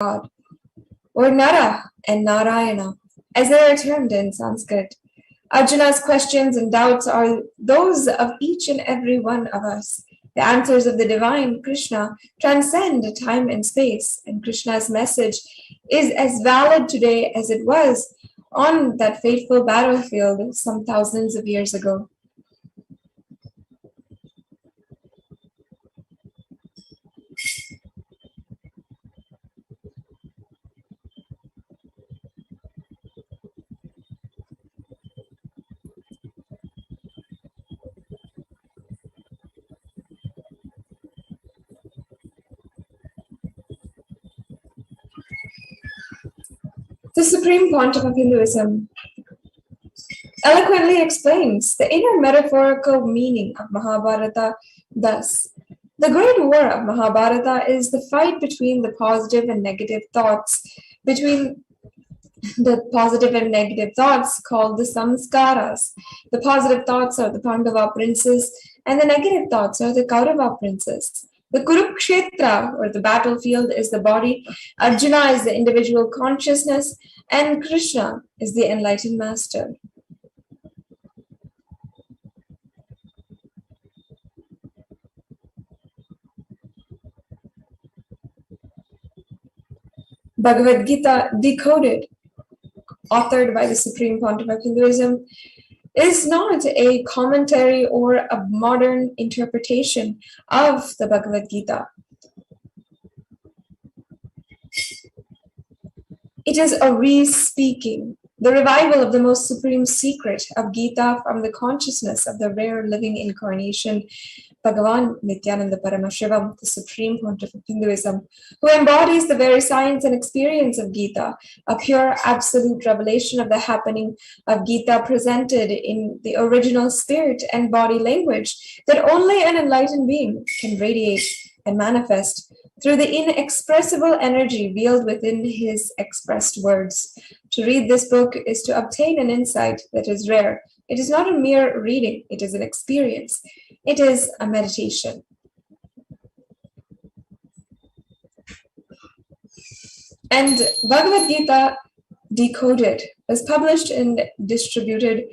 God, or Nara and Narayana, as they are termed in Sanskrit. Arjuna's questions and doubts are those of each and every one of us. The answers of the divine Krishna transcend time and space, and Krishna's message is as valid today as it was on that fateful battlefield some thousands of years ago. The Supreme Pontiff of Hinduism eloquently explains the inner metaphorical meaning of Mahabharata thus. The great war of Mahabharata is the fight between the positive and negative thoughts, between the positive and negative thoughts called the samskaras. The positive thoughts are the Pandava princes, and the negative thoughts are the Kaurava princes. The Kurukshetra, or the battlefield, is the body. Arjuna is the individual consciousness, and Krishna is the enlightened master. Bhagavad Gita Decoded, authored by the Supreme Pontiff of Hinduism, is not a commentary or a modern interpretation of the Bhagavad Gita. It is a re-speaking, the revival of the most supreme secret of Gita from the consciousness of the rare living incarnation, Bhagavan Nithyananda Paramashivam, the Supreme Pontiff of Hinduism, who embodies the very science and experience of Gita, a pure absolute revelation of the happening of Gita presented in the original spirit and body language that only an enlightened being can radiate and manifest through the inexpressible energy veiled within his expressed words. To read this book is to obtain an insight that is rare. It is not a mere reading, it is an experience. It is a meditation. And Bhagavad Gita Decoded was published and distributed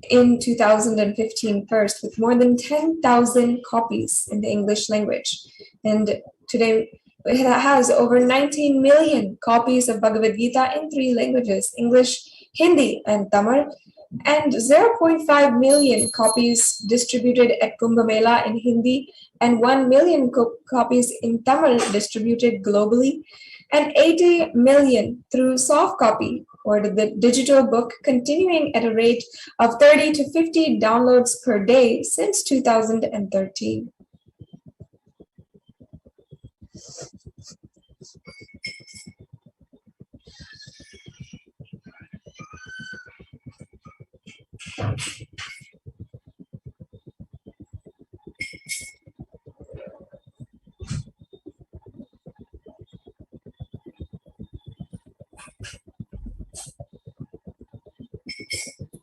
in 2015 first, with more than 10,000 copies in the English language. And today it has over 19 million copies of Bhagavad Gita in 3 languages, English, Hindi, and Tamil, and 0.5 million copies distributed at Kumbh Mela in Hindi, and 1 million copies in Tamil distributed globally, and 80 million through soft copy, or the digital book, continuing at a rate of 30 to 50 downloads per day since 2013.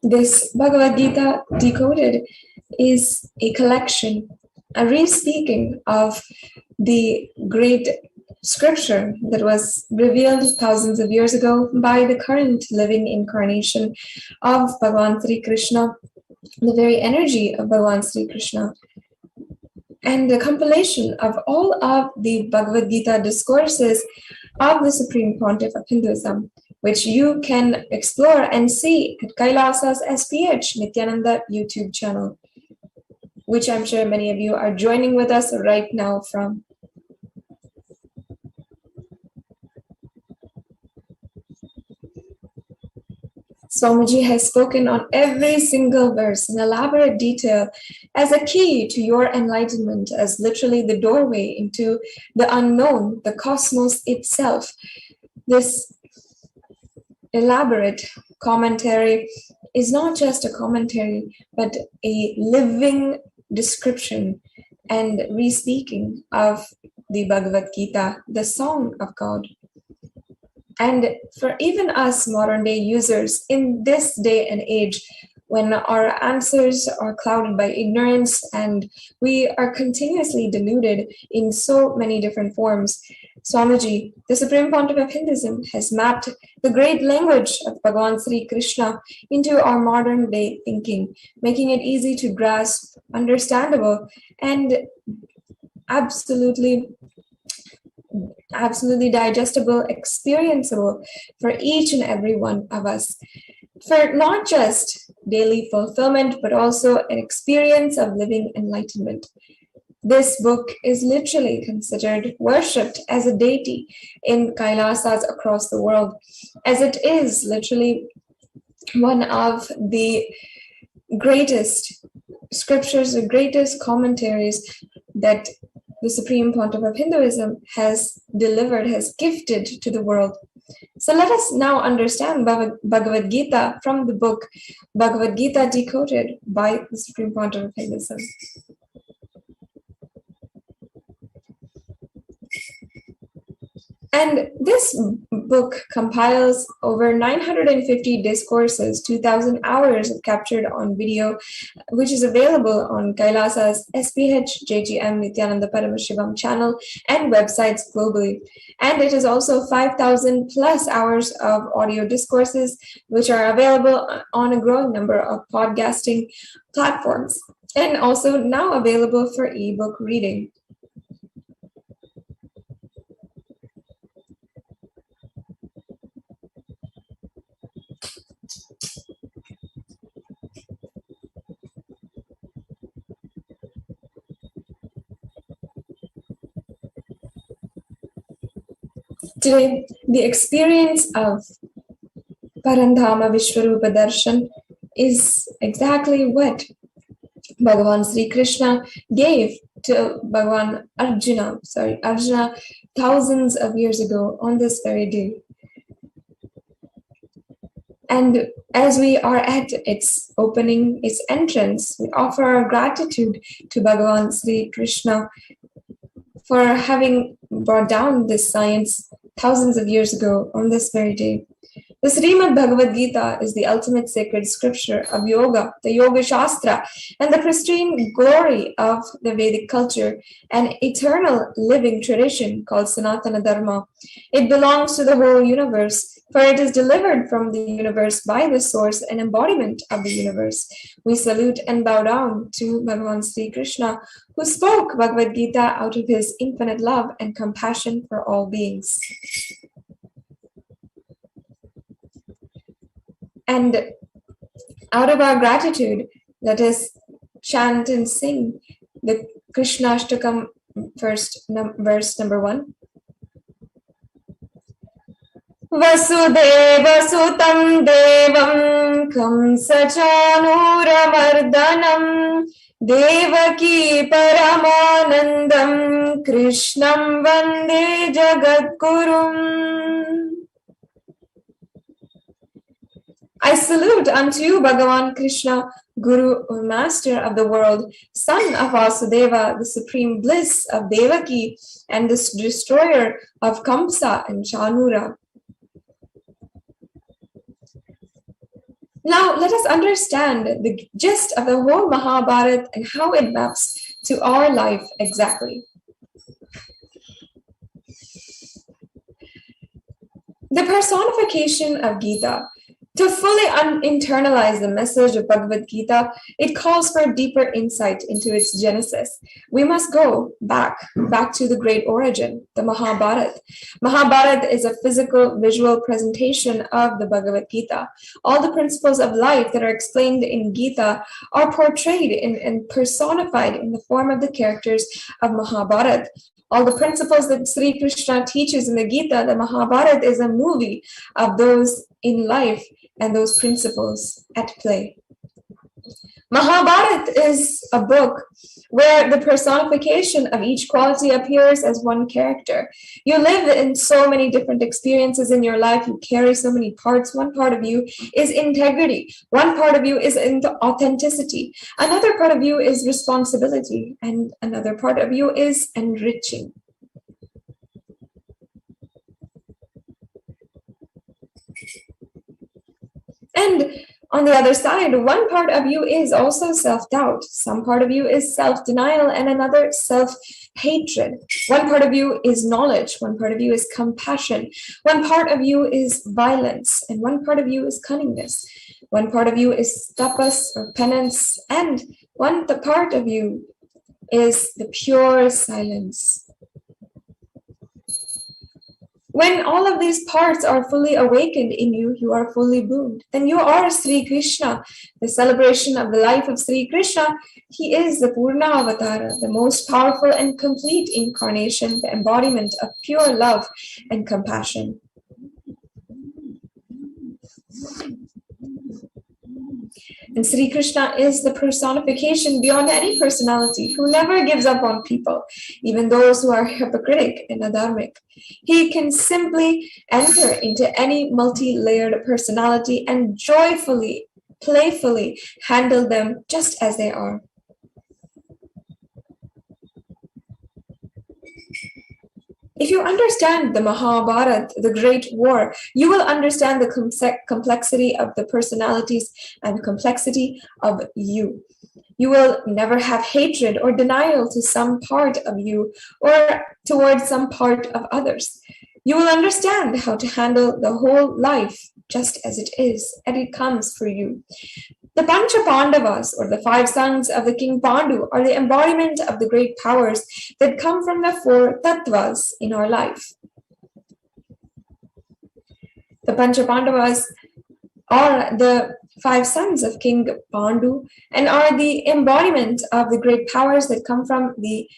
This Bhagavad Gita Decoded is a collection, a re-speaking of the great scripture that was revealed thousands of years ago by the current living incarnation of Bhagavan Sri Krishna, the very energy of Bhagavan Sri Krishna, and the compilation of all of the Bhagavad Gita discourses of the Supreme Pontiff of Hinduism, which you can explore and see at Kailasa's HDH Nithyananda YouTube channel, which I'm sure many of you are joining with us right now from. Swamiji has spoken on every single verse in elaborate detail as a key to your enlightenment, as literally the doorway into the unknown, the cosmos itself. This elaborate commentary is not just a commentary, but a living description and re-speaking of the Bhagavad Gita, the song of God. And for even us modern day users in this day and age, when our answers are clouded by ignorance and we are continuously deluded in so many different forms, Swamiji, the Supreme Pontiff of Hinduism, has mapped the great language of Bhagavan Sri Krishna into our modern day thinking, making it easy to grasp, understandable, and absolutely digestible, experienceable for each and every one of us, for not just daily fulfillment, but also an experience of living enlightenment. This book is literally considered worshipped as a deity in Kailasas across the world, as it is literally one of the greatest scriptures, the greatest commentaries that the Supreme Pontiff of Hinduism has delivered, has gifted to the world. So let us now understand Bhagavad Gita from the book Bhagavad Gita Decoded by the Supreme Pontiff of Hinduism. And this book compiles over 950 discourses, 2,000 hours captured on video, which is available on Kailasa's SPH JGM Nithyananda Paramashivam channel and websites globally. And it is also 5,000 plus hours of audio discourses, which are available on a growing number of podcasting platforms, and also now available for ebook reading. Today, the experience of Parandhama Vishwarupa Darshan is exactly what Bhagavan Sri Krishna gave to Arjuna thousands of years ago on this very day. And as we are at its opening, its entrance, we offer our gratitude to Bhagavan Sri Krishna for having brought down this science thousands of years ago on this very day. The Srimad Bhagavad Gita is the ultimate sacred scripture of yoga, the Yoga Shastra, and the pristine glory of the Vedic culture, an eternal living tradition called Sanatana Dharma. It belongs to the whole universe, for it is delivered from the universe by the source and embodiment of the universe. We salute and bow down to Bhagavan Sri Krishna, who spoke Bhagavad Gita out of his infinite love and compassion for all beings. And out of our gratitude, let us chant and sing the Krishnashtakam verse number 1. Vasudeva sutam devam kamsachanuramardanam devaki paramanandam krishnam vande jagadgurum. I salute unto you, Bhagavan Krishna, Guru or Master of the world, son of Vasudeva, the supreme bliss of Devaki, and the destroyer of Kamsa and Chanura. Now, let us understand the gist of the whole Mahabharata and how it maps to our life exactly. The personification of Gita. To fully internalize the message of Bhagavad Gita, it calls for deeper insight into its genesis. We must go back to the great origin, the Mahabharata. Mahabharata is a physical, visual presentation of the Bhagavad Gita. All the principles of life that are explained in Gita are portrayed and personified in the form of the characters of Mahabharata. All the principles that Sri Krishna teaches in the Gita, the Mahabharata is a movie of those in life and those principles at play. Mahabharata is a book where the personification of each quality appears as one character. You live in so many different experiences in your life. You carry so many parts. One part of you is integrity. One part of you is authenticity. Another part of you is responsibility. And another part of you is enriching. And on the other side, one part of you is also self-doubt. Some part of you is self-denial, and another hatred. One part of you is knowledge. One part of you is compassion. One part of you is violence. And one part of you is cunningness. One part of you is tapas or penance. And the part of you is the pure silence. When all of these parts are fully awakened in you, you are fully bloomed. Then you are Sri Krishna, the celebration of the life of Sri Krishna. He is the Purna Avatara, the most powerful and complete incarnation, the embodiment of pure love and compassion. And Sri Krishna is the personification beyond any personality who never gives up on people, even those who are hypocritic and adharmic. He can simply enter into any multi-layered personality and joyfully, playfully handle them just as they are. If you understand the Mahabharata, the Great War, you will understand the complexity of the personalities and the complexity of you. You will never have hatred or denial to some part of you or towards some part of others. You will understand how to handle the whole life just as it is, and it comes for you. The Pancha Pandavas, or the 5 sons of the King Pandu, are the embodiment of the great powers that come from the 4 tattvas in our life. The Pancha Pandavas are the 5 sons of King Pandu and are the embodiment of the great powers that come from the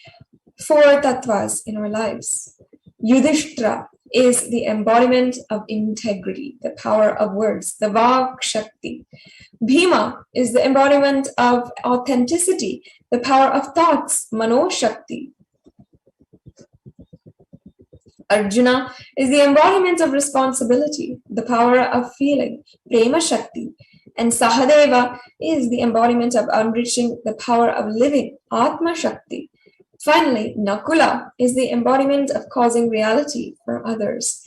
4 tattvas in our lives. Yudhishthira is the embodiment of integrity, the power of words, the Vak Shakti. Bhima is the embodiment of authenticity, the power of thoughts, Mano Shakti. Arjuna is the embodiment of responsibility, the power of feeling, Prema Shakti. And Sahadeva is the embodiment of unleashing the power of living, Atma Shakti. Finally, Nakula is the embodiment of causing reality for others.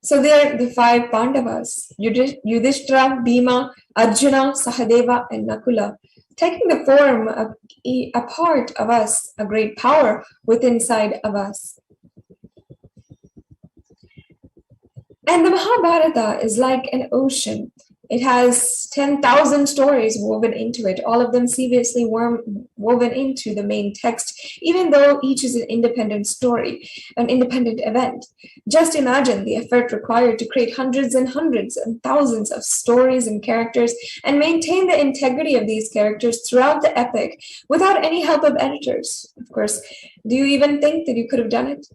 So they are the 5 Pandavas, Yudhishthira, Bhima, Arjuna, Sahadeva, and Nakula, taking the form of a part of us, a great power within inside of us. And the Mahabharata is like an ocean. It has 10,000 stories woven into it, all of them seriously woven into the main text, even though each is an independent story, an independent event. Just imagine the effort required to create hundreds and hundreds and thousands of stories and characters and maintain the integrity of these characters throughout the epic without any help of editors. Of course, do you even think that you could have done it?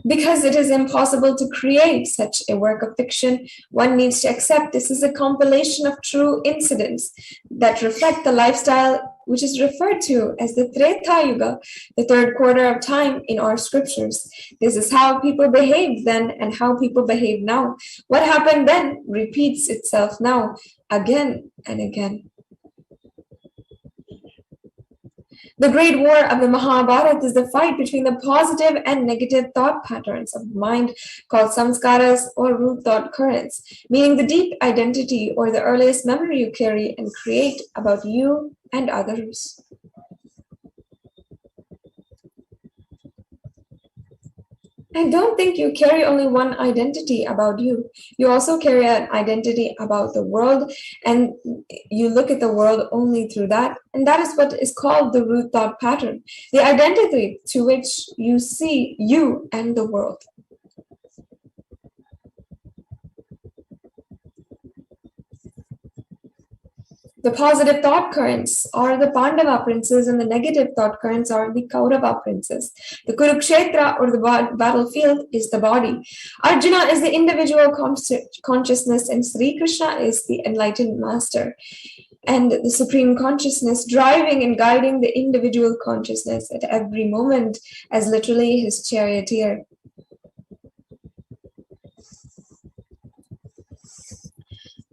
Because it is impossible to create such a work of fiction, one needs to accept this is a compilation of true incidents that reflect the lifestyle which is referred to as the Treta Yuga, the 3rd quarter of time in our scriptures. This is how people behaved then and how people behave now. What happened then repeats itself now, again and again. The great war of the Mahabharata is the fight between the positive and negative thought patterns of the mind called samskaras or root thought currents, meaning the deep identity or the earliest memory you carry and create about you and others. And don't think you carry only one identity about you. You also carry an identity about the world, and you look at the world only through that. And that is what is called the root thought pattern, the identity to which you see you and the world. The positive thought currents are the Pandava princes and the negative thought currents are the Kaurava princes. The Kurukshetra or the battlefield is the body. Arjuna is the individual consciousness and Sri Krishna is the enlightened master. And the supreme consciousness driving and guiding the individual consciousness at every moment as literally his charioteer.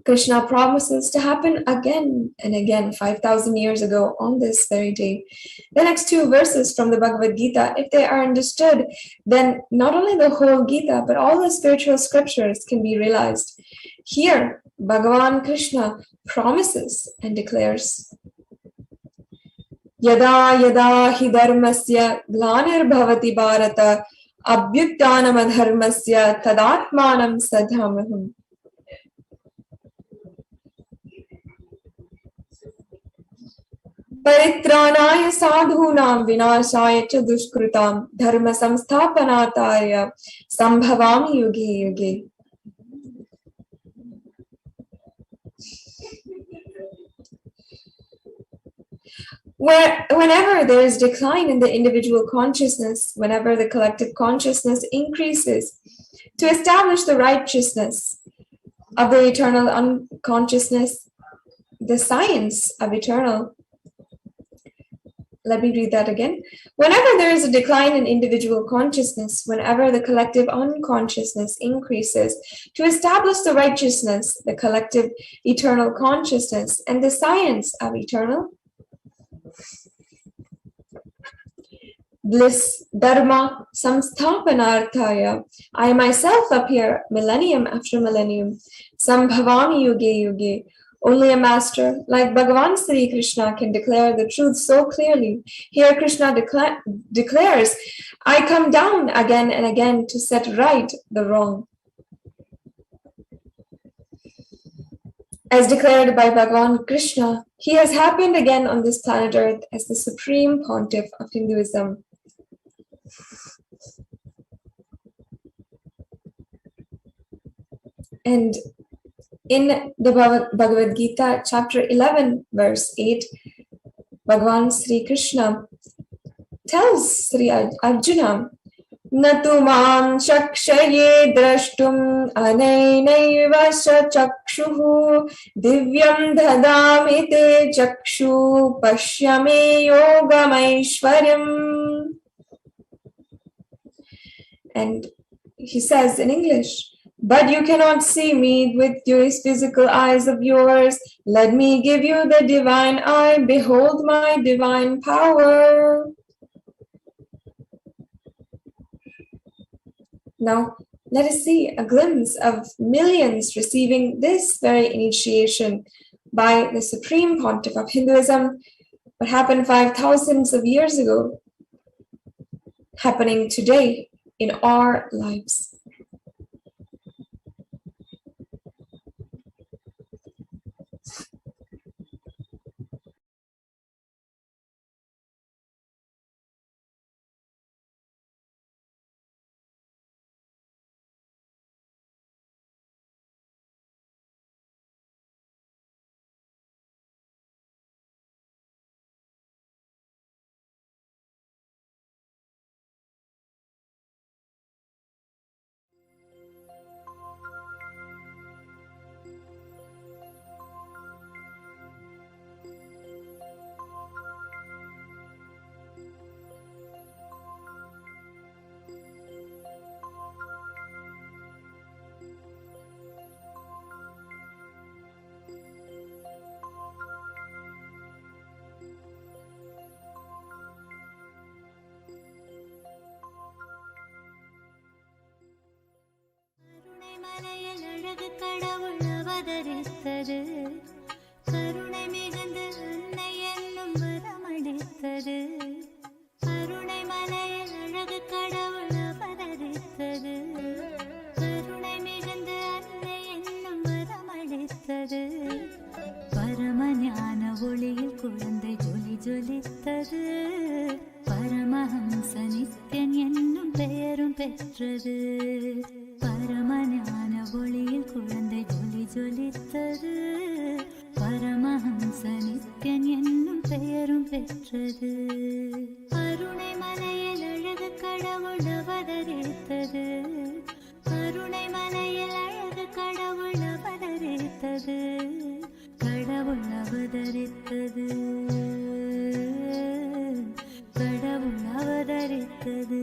Krishna promises to happen again and again 5,000 years ago on this very day. The next 2 verses from the Bhagavad Gita, if they are understood, then not only the whole Gita, but all the spiritual scriptures can be realized. Here, Bhagavan Krishna promises and declares, Yada yada hi dharmasya glanirbhavati bharata abhyuttanamadharmasya tadatmanam sadhamaham. Paritranaya sadhunam vinashaya cha dushkritam dharma samsthapanataya sambhavami yuge yuge. Whenever there is decline in the individual consciousness, whenever the collective consciousness increases, to establish the righteousness of the eternal unconsciousness, the science of eternal. Let me read that again. Whenever there is a decline in individual consciousness, whenever the collective unconsciousness increases, to establish the righteousness, the collective eternal consciousness, and the science of eternal, bliss, dharma, samsthapanarthaya, I myself appear millennium after millennium, sambhavami yuge yuge. Only a master like Bhagavan Sri Krishna can declare the truth so clearly. Here Krishna declares, I come down again and again to set right the wrong. As declared by Bhagavan Krishna, he has happened again on this planet Earth as the supreme pontiff of Hinduism. And in the Bhagavad Gita, chapter 11, verse 8, Bhagavan Sri Krishna tells Sri Arjuna, Natu mam shakshaye drashtum anainaiva chakshuhu divyam dhadami te chakshu pashyame yogamaishwaryam. And he says in English, but you cannot see me with these physical eyes of yours. Let me give you the divine eye. Behold my divine power. Now, let us see a glimpse of millions receiving this very initiation by the Supreme Pontiff of Hinduism, what happened 5,000 of years ago, happening today in our lives. கடவுள் அவதரித்தது கருணை மிகுந்த அன்னை என்னும் வரமளித்தது கருணை மலையில் அழகு கடவுள் அவதரித்தது கருணை மிகுந்த அன்னை என்னும் வரமளித்தது பரம ஞான ஒளியில் குழந்தை ஜொலி ஜொலித்தது பரமஹம்ச நித்யன் என்னும் பெயரும் பெற்றது பரமஞான ஒளியில் குழந்தை ஜொலி ஜொலித்தது பரமஹம்ச நித்யன் என்னும் பெயரும் பெற்றது கருணை மலையில் அழகு கடவுள் அவதரித்தது கருணை மலையில் அழகு கடவுள் அவதரித்தது கடவுள் அவதரித்தது கடவுள் அவதரித்தது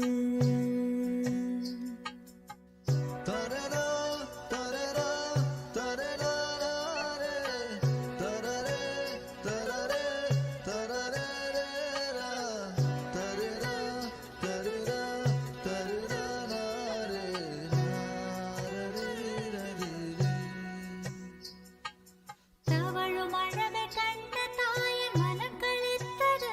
தவழும் அழகை கண்ட தாயின் மனம் களித்தது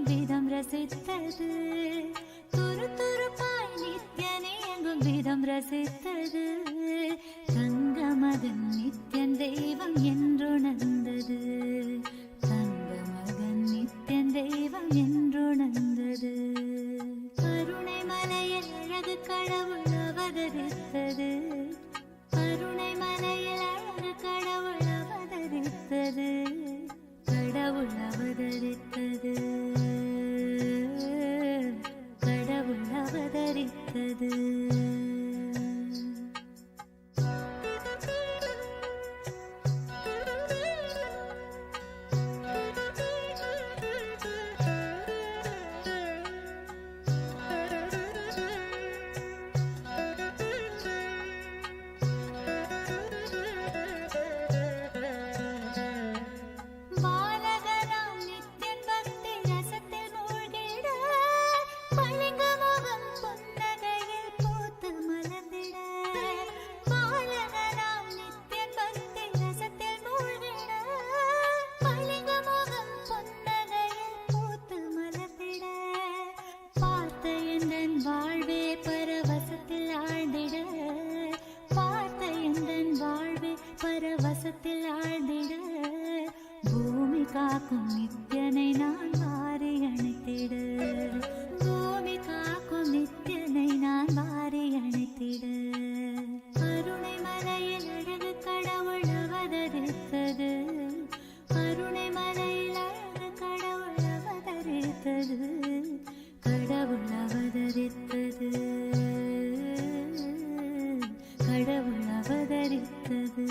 எங்கும் விதம் ரசித்தது துரு துருப்பாய் நித்யனே எங்கும் விதம் ரசித்தது தங்கமகன் நித்யன் தெய்வம் என்றுணர்ந்தது தங்கமகன் நித்யன் தெய்வம் என்றுணர்ந்தது கருணை மலையில் அழகு கடவுள் அவதரித்தது கருணை மலையில் அழகு கடவுள் அவதரித்தது கடவுள் அவதரித்தது கடவுள் அவதரித்தது பரவசத்தில் ஆழ்ந்திட பூமி காக்கும் நித்யனை நான் வாரி அணைத்திட பூமி காக்கும் நித்யனை நான் வாரி அணைத்திட கருணை மலையில் அழகு கடவுள் அவதரித்தது கருணை மலையில் அழகு கடவுள் அவதரித்தது கடவுள் அவதரித்தது கடவுள் அவதரித்தது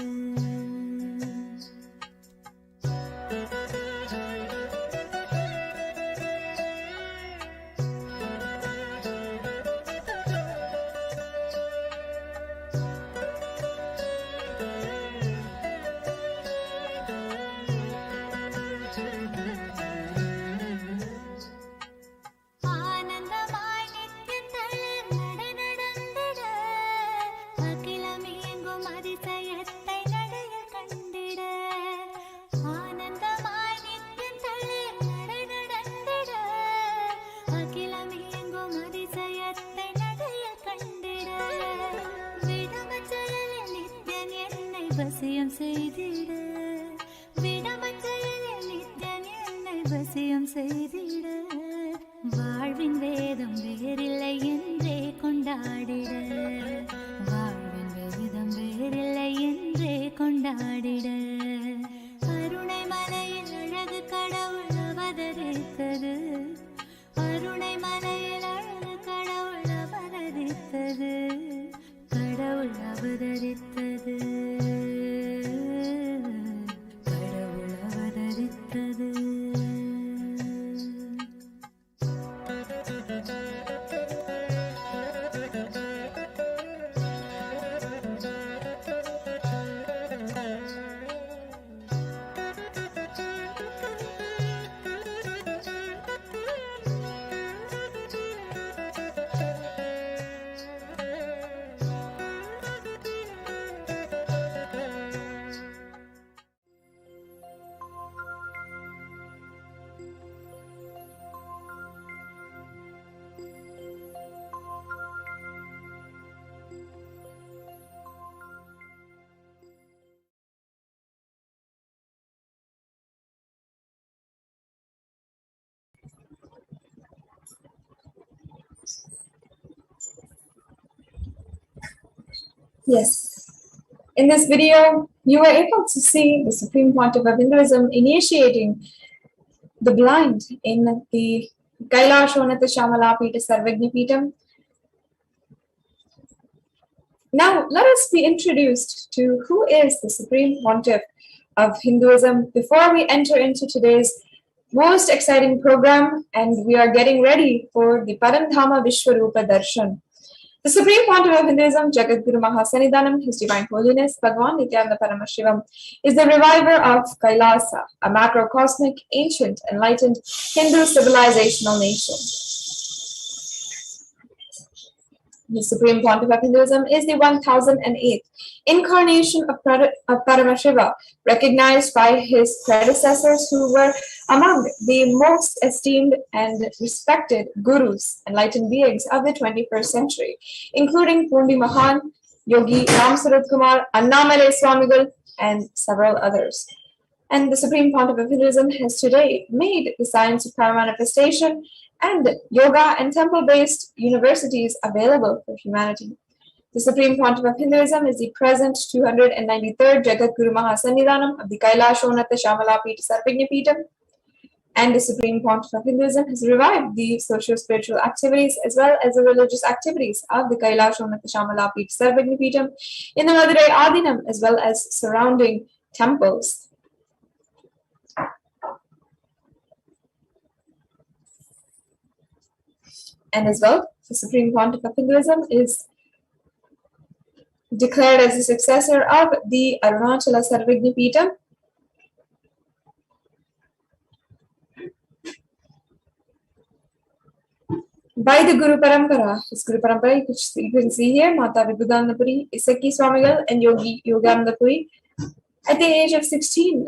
வசியம் செய்திட விடமஞ்சலில் நித்யன் என்னை வசியம் செய்திட வாழ்வின் வேதம் வேறில்லை என்றே கொண்டாடிட வாழ்வின் வேதம் வேறில்லை என்றே கொண்டாடிட கருணை மலையில் அழகு கடவுள் அவதரித்தது கருணை மலையில் அழகு கடவுள் அவதரித்தது கடவுள் அவதரித்தது கடவுள் அவதரித்தது Yes. In this video, you were able to see the Supreme Pontiff of Hinduism initiating the blind in the Kailasa Shamalapita Sarvagnipitam. Now, let us be introduced to who is the Supreme Pontiff of Hinduism before we enter into today's most exciting program, and we are getting ready for the Paramdhama Vishwarupa Darshan. The Supreme Pontiff of Hinduism, Jagadguru Mahasannidhanam, His Divine Holiness, Bhagavan Nithyananda Paramashivam, is the reviver of Kailasa, a macrocosmic, ancient, enlightened Hindu civilizational nation. The Supreme Pontiff of Hinduism is the 1008th incarnation of Paramashiva, recognized by his predecessors who were among the most esteemed and respected gurus, enlightened beings of the 21st century, including Pundi Mahan, Yogi Ram Surat Kumar, Annamale Swamigal, and several others. And the Supreme Pontiff of Hinduism has today made the science of paramanifestation and yoga and temple-based universities available for humanity. The Supreme Pontiff of Hinduism is the present 293rd Jagat Guru Mahasannidhanam of the Kailasa Shamala Sarvagnya Peetham. And the Supreme Pontiff of Hinduism has revived the socio-spiritual activities as well as the religious activities of the Kailasa Shamala Sarvagnya Peetham in the Madurai Adinam as well as surrounding temples. And as well, the Supreme Pontiff of Hinduism is declared as the successor of the Arunachala Sarvagnya Peetham. By the Guru Parampara, his Guru Parampara, which you can see here, Mata Vibhudanandapuri, Isaki Swamigal, and Yogi Yoganandapuri, at the age of 16.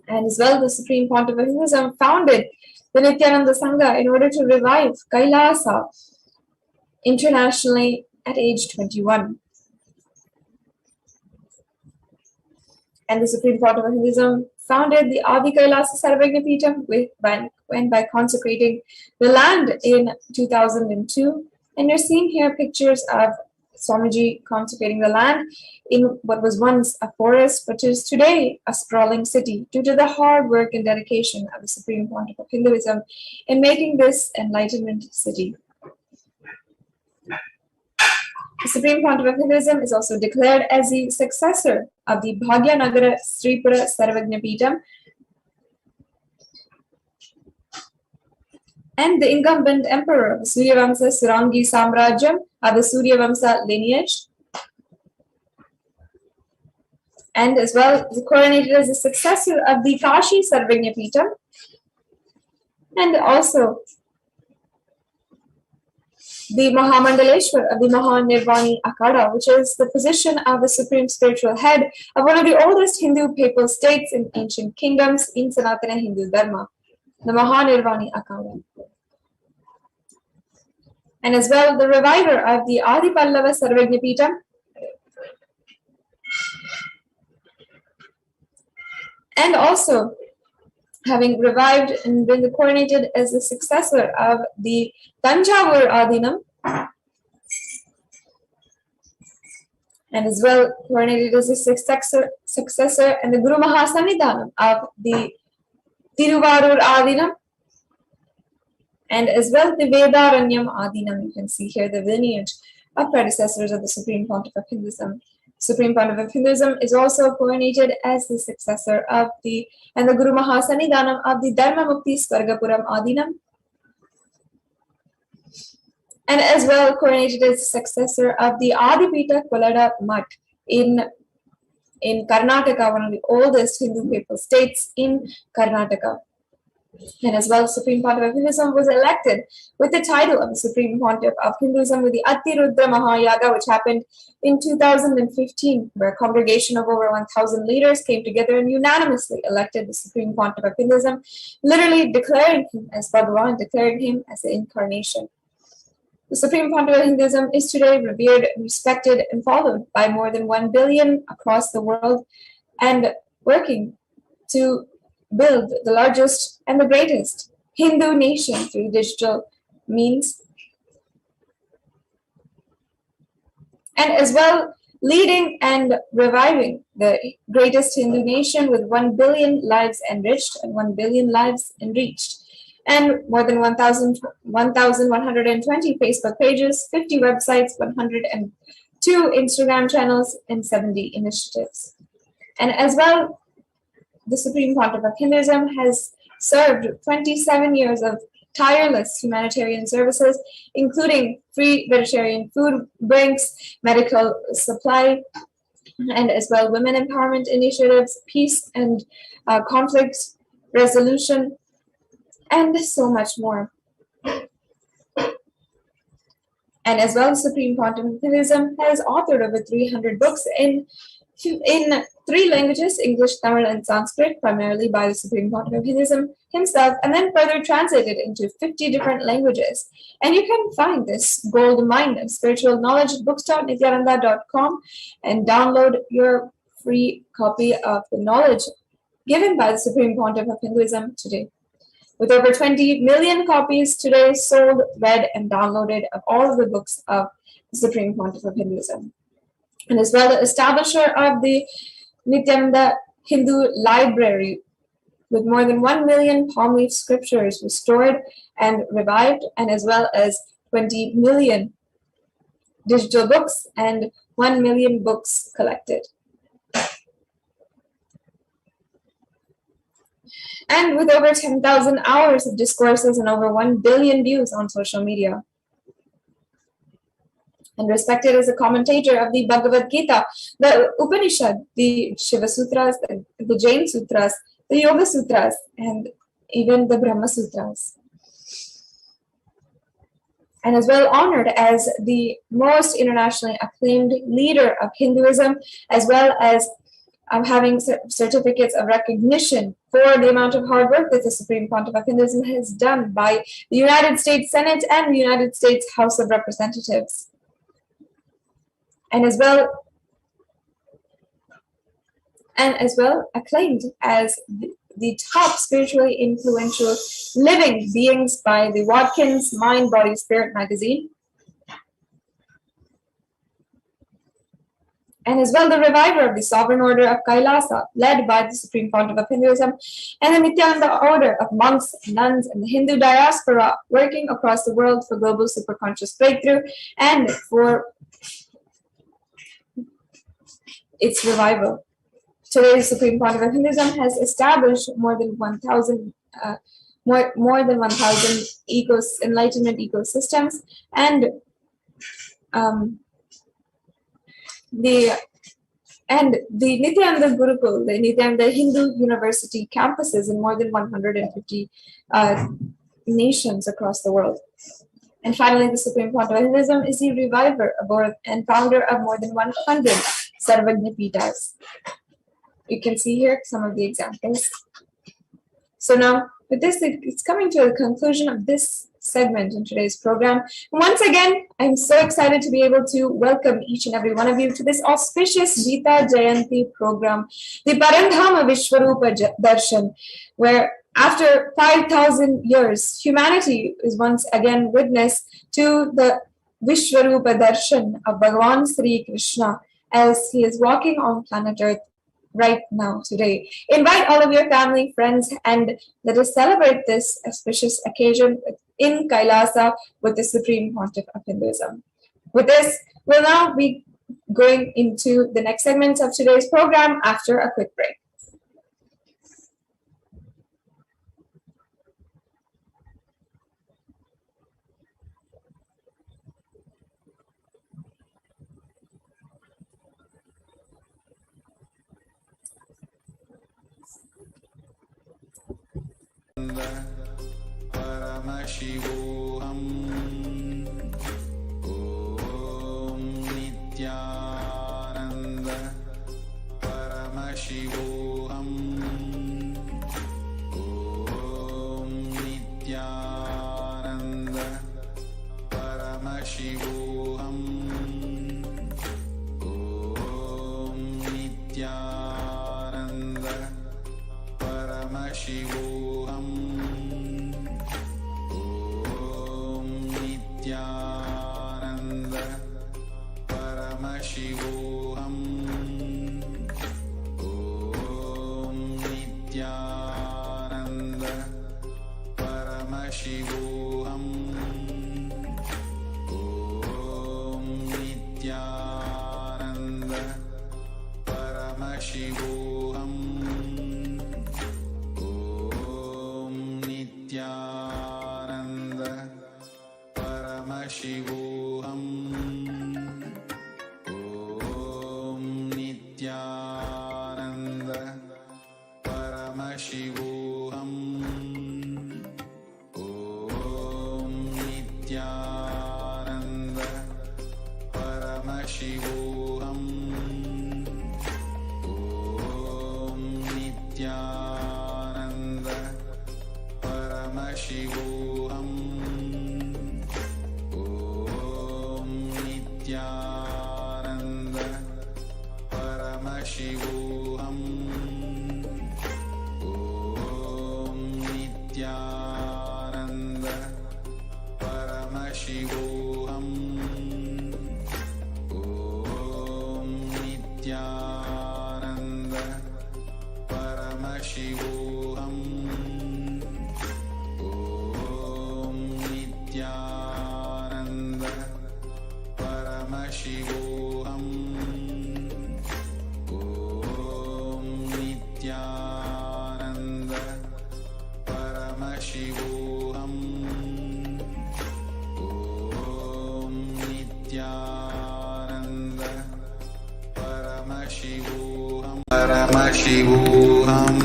And as well, the Supreme Pontiff of Hinduism founded the Nithyananda Sangha in order to revive Kailasa internationally at age 21. And the Supreme Pontiff of Hinduism founded the Adi Kailasa Sarvagnya Peetham by consecrating the land in 2002. And you're seeing here pictures of Swamiji consecrating the land in what was once a forest, but is today a sprawling city, due to the hard work and dedication of the Supreme Pontiff of Hinduism in making this enlightenment city. The Supreme Pontiff of Hinduism is also declared as the successor of the Bhagyanagara Sripura Sarvagnya Peetham and the incumbent emperor of the Suryavamsa Surangi Samrajyam of the Suryavamsa lineage, and as well coronated as the successor of the Kashi Sarvagnya Peetham, and also the Mahamandaleshwar of the Mahanirvani Akhada, which is the position of the supreme spiritual head of one of the oldest Hindu papal states in ancient kingdoms in Sanatana Hindu Dharma, the Mahanirvani Akhada. And as well, the reviver of the Adi Pallava Sarvagnya Peetham, and also having revived and been coronated as the successor of the Tanjavur Adinam, and as well coronated as the successor and the Guru Mahasannidhanam of the Tiruvarur Adinam, and as well the Vedaranyam Adinam. You can see here the lineage of predecessors of the Supreme Pontiff of Hinduism. Supreme Pontiff of Hinduism is also coronated as the successor of the Guru Mahasannidhanam of the Dharma Mukti Swargapuram Adinam, and as well coronated as the successor of the Adipita Kolada Mutt in Karnataka, one of the oldest Hindu papal states in Karnataka. And as well, Supreme Pontiff of Hinduism was elected with the title of the Supreme Pontiff of Hinduism with the Atirudra Mahayaga, which happened in 2015, where a congregation of over 1,000 leaders came together and unanimously elected the Supreme Pontiff of Hinduism, literally declaring him as Bhagavan, declaring him as the incarnation. The Supreme Pontiff of Hinduism is today revered, respected, and followed by more than 1 billion across the world, and working to build the largest and the greatest Hindu nation through digital means, and as well leading and reviving the greatest Hindu nation with 1 billion lives enriched and 1 billion lives enriched, and more than 1,120 Facebook pages, 50 websites, 102 Instagram channels, and 70 initiatives. And as well, the Supreme Pontiff of Hinduism has served 27 years of tireless humanitarian services, including free vegetarian food banks, medical supply, and as well women empowerment initiatives, peace and conflict resolution, and so much more. And as well, Supreme Pontiff of Hinduism has authored over 300 books in 3 languages, English, Tamil, and Sanskrit, primarily by the Supreme Pontiff of Hinduism himself, and then further translated into 50 different languages. And you can find this gold mine of spiritual knowledge at books.nithyananda.com and download your free copy of the knowledge given by the Supreme Pontiff of Hinduism today. With over 20 million copies today sold, read, and downloaded of all of the books of the Supreme Pontiff of Hinduism. And as well, the establisher of the Nithyananda Hindu Library, with more than 1 million palm leaf scriptures restored and revived, and as well as 20 million digital books and 1 million books collected. And with over 10,000 hours of discourses and over 1 billion views on social media. And respected as a commentator of the Bhagavad Gita, the Upanishad, the Shiva Sutras, the Jain Sutras, the Yoga Sutras, and even the Brahma Sutras. And as well honored as the most internationally acclaimed leader of Hinduism, as well as having certificates of recognition for the amount of hard work that the Supreme Pontiff of Hinduism has done by the United States Senate and the United States House of Representatives. And as well acclaimed as the top spiritually influential living beings by the Watkins Mind, Body, Spirit magazine. And as well the reviver of the Sovereign Order of Kailasa, led by the Supreme Pontiff of Hinduism, and the Nithyananda Order of monks and nuns and the Hindu diaspora working across the world for global superconscious breakthrough and for its revival. Today, the Supreme Pontiff of Hinduism has established more than 1,000 enlightenment ecosystems, and the Nithyananda Gurukul, the Nithyananda Hindu University campuses in more than 150 nations across the world. And finally, the Supreme Pontiff of Hinduism is the reviver and founder of more than 100 Sarvagna Pitas. You can see here some of the examples. So now, with this, it's coming to a conclusion of this segment in today's program. Once again, I'm so excited to be able to welcome each and every one of you to this auspicious Gita Jayanti program, the Parandhama Vishwarupa Darshan, where after 5,000 years, humanity is once again witness to the Vishwarupa Darshan of Bhagavan Sri Krishna as he is walking on planet Earth right now today. Invite all of your family, friends, and let us celebrate this auspicious occasion in Kailasa with the Supreme Pontiff of Hinduism. With this, we'll now be going into the next segment of today's program after a quick break. Paramashivoham Om Nithyananda Paramashivoham Om Nithyananda Paramashivoham Om Nithyananda Paramashivoham Nithyananda Paramashivoham Om Nithyananda Paramashivoham Om Nithyananda Paramashivoham Om Nithyananda Paramashivoham Om Nithyananda Paramashivoham Om Nithyananda Paramashivoham. Om Nithyananda Paramashivoham. Om Nithyananda Paramashivoham. Om Nithyananda Paramashivoham. Om Nithyananda Paramashivoham. Om Nithyananda Paramashivoham. Om Nithyananda Paramashivoham. Paramashivoham.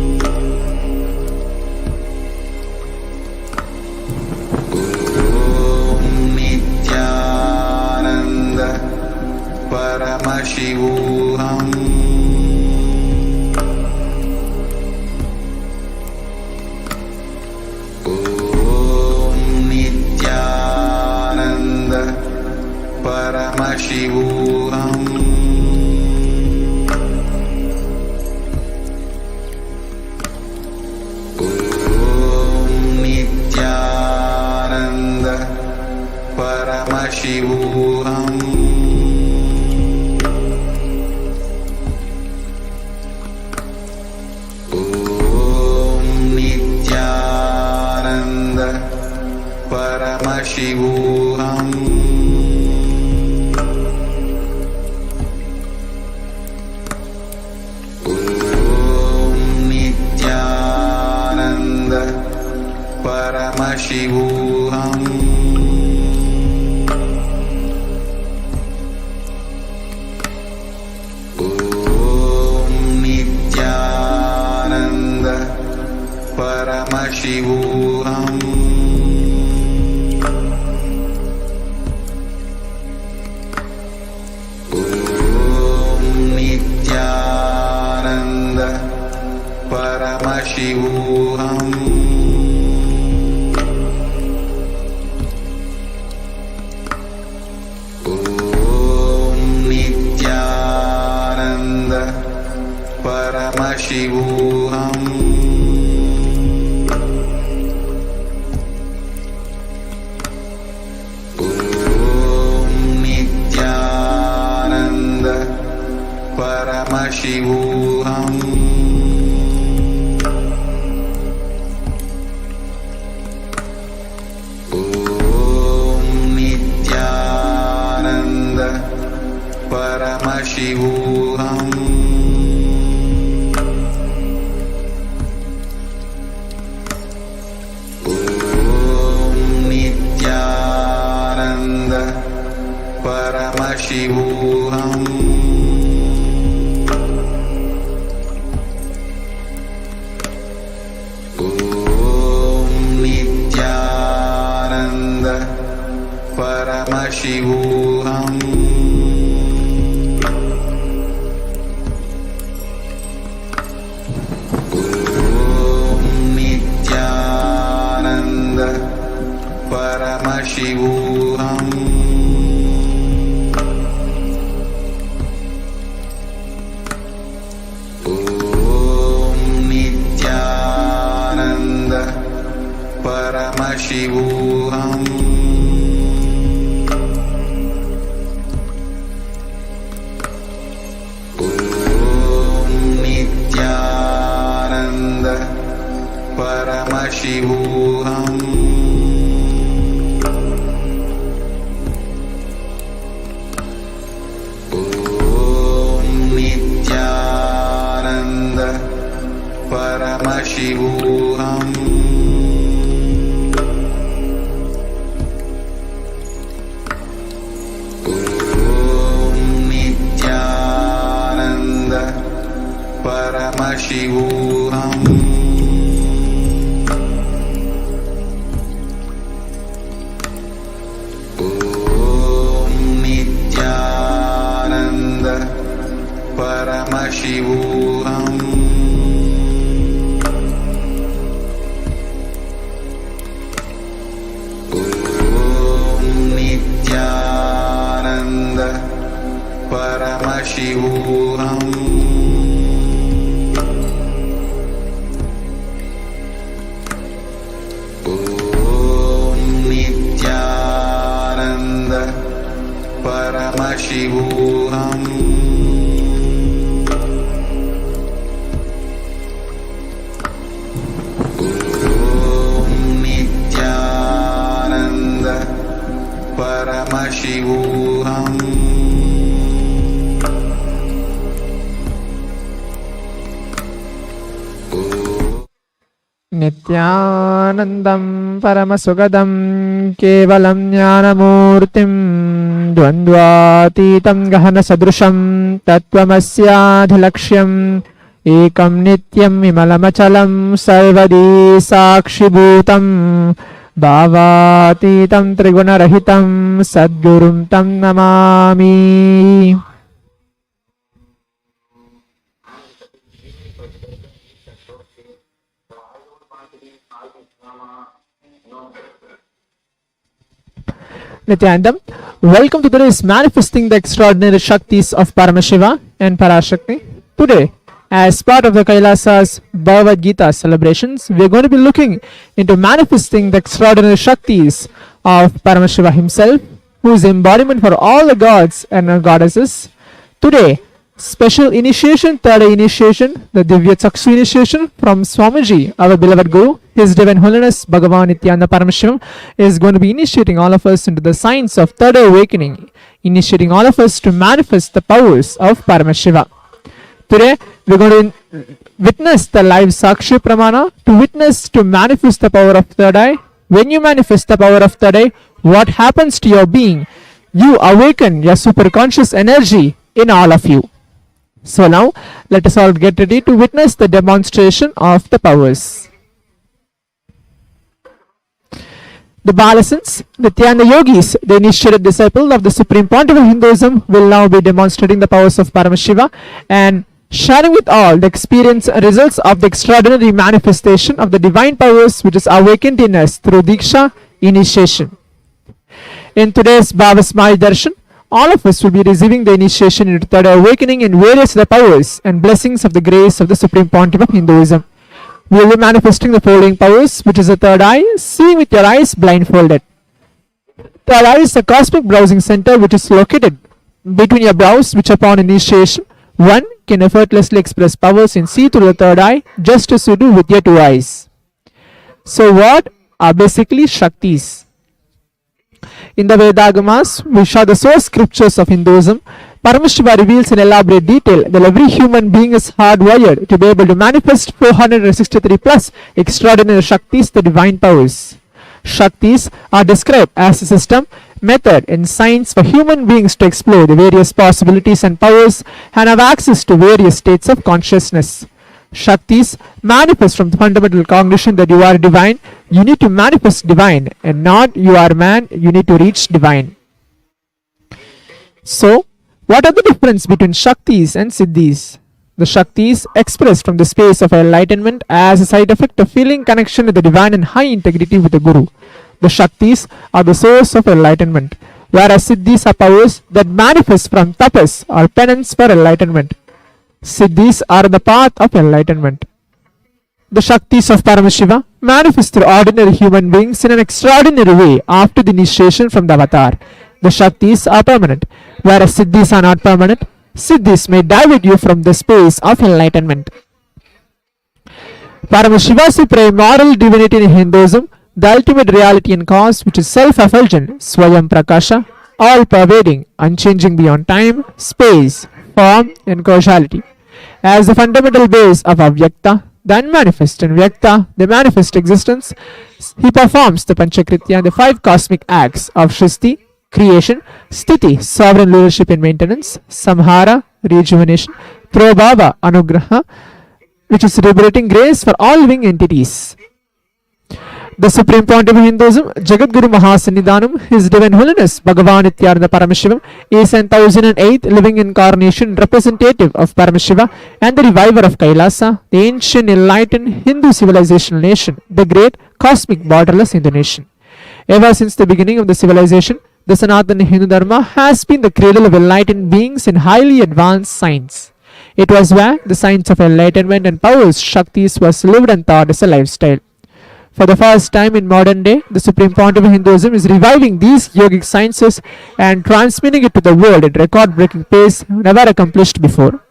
Paramashivoham. Om Nithyananda Paramashivoham. Om Nithyananda Paramashivoham. Paramashivoham. Om Nithyananda Paramashivoham. Om Nithyananda Paramashivoham. Paramashivoham. Om Nithyananda Paramashivoham. Om Nithyananda Paramashivoham. Paramashivoham. Om Nithyananda Paramashivoham. Om Nithyananda Paramashivoham. Paramashivoham. Om Nithyananda Paramashivoham. Om Nithyananda Paramashivoham. Paramashivoham. Om Nithyananda Paramashivoham. Om Nithyananda Paramashivoham. Paramashivoham. Om Nithyananda Paramashivoham. नित्यानन्दं परमसुखदं केवलं ज्ञानमूर्तिं द्वन्द्वातीतं गहनसदृशं तत्त्वमस्याधिलक्ष्यम् एकं नित्यं विमलमचलं सर्वदी साक्षिभूतं भावातीतं त्रिगुणरहितं सद्गुरुं तं Namami. Nithyanandam, welcome to today's Manifesting the Extraordinary Shaktis of Paramashiva and Parashakti. Today, as part of the Kailasa's Bhagavad Gita celebrations, we are going to be looking into manifesting the extraordinary Shaktis of Paramashiva himself, who is embodiment for all the gods and goddesses. Today, special initiation, third eye initiation, the Divya Chaksu initiation from Swamiji, our beloved Guru, His Divine Holiness Bhagavan Nithyananda Paramashivam, is going to be initiating all of us into the science of third eye awakening, initiating all of us to manifest the powers of Paramashiva. Today, we're going to witness the live Sakshi Pramana, to manifest the power of third eye. When you manifest the power of third eye, what happens to your being? You awaken your superconscious energy in all of you. So now, let us all get ready to witness the demonstration of the powers. The Balasans, Nithyananda Yogis, the initiated disciple of the Supreme Pontiff of Hinduism, will now be demonstrating the powers of Paramashiva and sharing with all the experience and results of the extraordinary manifestation of the divine powers which is awakened in us through Diksha initiation. In today's BHAVASAMADHI darshan, all of us will be receiving the initiation into third eye awakening in various other powers and blessings of the grace of the Supreme Pontiff of Hinduism. We will be manifesting the following powers, which is the third eye, seeing with your eyes blindfolded. Third eye is a cosmic browsing center which is located between your brows, which upon initiation, one can effortlessly express powers in see through the third eye, just as you do with your two eyes. So what are basically Shaktis? In the Vedagamas, which are the source scriptures of Hinduism, Paramashiva reveals in elaborate detail that every human being is hardwired to be able to manifest 463 plus extraordinary Shaktis, the divine powers. Shaktis are described as a system, method, and science for human beings to explore the various possibilities and powers and have access to various states of consciousness. Shaktis manifest from the fundamental cognition that you are divine, you need to manifest divine, and not you are man, you need to reach divine. So, what are the difference between Shaktis and Siddhis? The Shaktis expressed from the space of enlightenment as a side effect of feeling connection with the divine and high integrity with the Guru. The Shaktis are the source of enlightenment, whereas Siddhis are powers that manifest from tapas or penance for enlightenment. Siddhis are the path of enlightenment. The Shaktis of Paramashiva manifest through ordinary human beings in an extraordinary way after the initiation from the avatar. The Shaktis are permanent, whereas Siddhis are not permanent. Siddhis may divert you from the space of enlightenment. Paramashiva is supreme moral divinity in Hinduism, the ultimate reality and cause which is self-effulgent, Swayam Prakasha, all-pervading, unchanging beyond time, space, form and causality. As the fundamental base of Avyakta, the unmanifest, and Vyakta, the manifest existence, he performs the Panchakritya, the five cosmic acts of Shristi, creation, Sthiti, sovereign leadership and maintenance, Samhara, rejuvenation, Prabhava, Anugraha, which is liberating grace for all living entities. The Supreme Pontiff of Hinduism, Jagadguru Mahasannidhanam, His Divine Holiness Bhagavan Nithyananda Paramashivam, is an 1008th living incarnation representative of Paramashiva and the reviver of Kailasa, the ancient enlightened Hindu civilizational nation, the great cosmic borderless Hindu nation. Ever since the beginning of the civilization, the Sanatana Hindu Dharma has been the cradle of enlightened beings in highly advanced science. It was where the science of enlightenment and powers, Shaktis, was lived and taught as a lifestyle. For the first time in modern day, the Supreme Pontiff of Hinduism is reviving these yogic sciences and transmitting it to the world at record-breaking pace never accomplished before.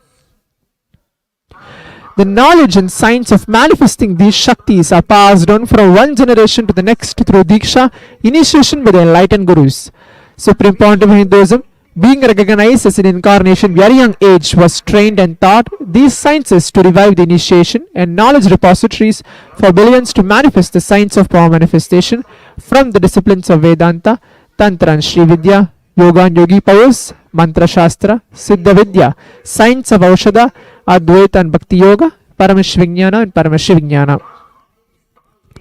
The knowledge and science of manifesting these Shaktis are passed on from one generation to the next through Diksha, initiation by the enlightened Gurus. Supreme Pontiff of Hinduism, being recognized as an incarnation at a very young age, was trained and taught these sciences to revive the initiation and knowledge repositories for billions to manifest the science of power manifestation from the disciplines of Vedanta, Tantra and Sri Vidya, Yoga and Yogi powers, Mantra Shastra, Siddha Vidya, science of Aushadha, Advaita and Bhakti Yoga, Paramashivoham and Paramashivoham.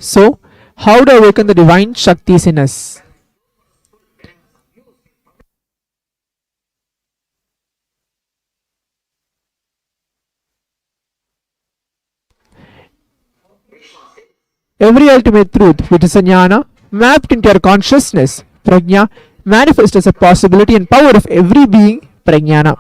So, how to awaken the divine Shaktis in us? Every ultimate truth, which is a jnana, mapped into your consciousness, prajna, manifests as a possibility and power of every being, prajnana.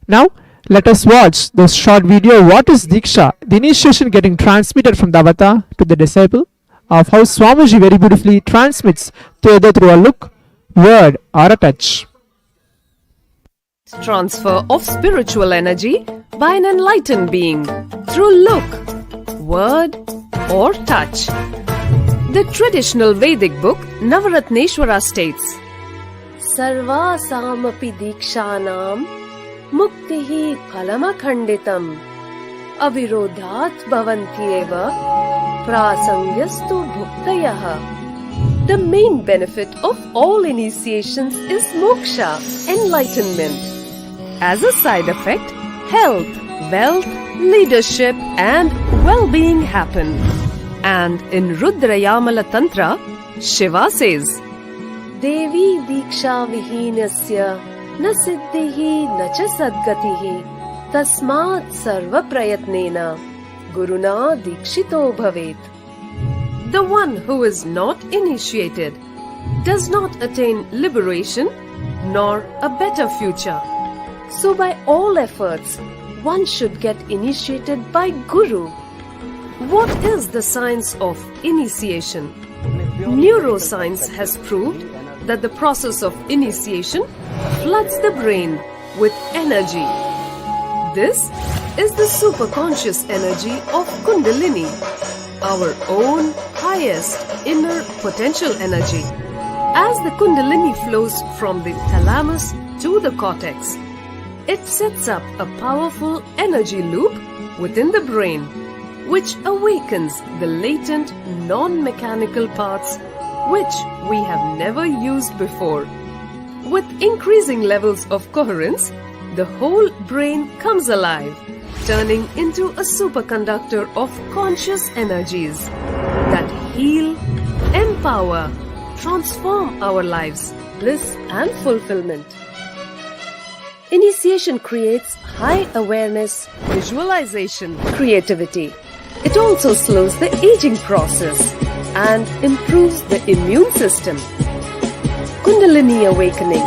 Now, let us watch this short video. What is Diksha? The initiation getting transmitted from the avatar to the disciple, of how Swamiji very beautifully transmits to either through a look, word or a touch. Transfer of spiritual energy by an enlightened being through look, word or touch. The traditional Vedic book Navaratneshwara states, Sarva samapi dikshanam muktihi phalamakhanditam avirodhat bhavantyeva prasangyastu bhuktayah. The main benefit of all initiations is moksha, enlightenment. As a side effect, health, wealth, leadership and well-being happen. And in Rudrayamala Tantra, Shiva says, Devi diksha vihinasya na siddhihi na cha sadgatihi tasmat sarva prayatnena guruna dikshito bhavet. The one who is not initiated does not attain liberation nor a better future. So by all efforts, one should get initiated by Guru. What is the science of initiation? Neuroscience has proved that the process of initiation floods the brain with energy. This is the superconscious energy of Kundalini, our own highest inner potential energy. As the Kundalini flows from the thalamus to the cortex, it sets up a powerful energy loop within the brain, which awakens the latent non-mechanical parts which we have never used before. With increasing levels of coherence, the whole brain comes alive, turning into a superconductor of conscious energies that heal, empower, transform our lives, bliss and fulfillment. Initiation creates high awareness, visualization, creativity. It also slows the aging process and improves the immune system. Kundalini awakening,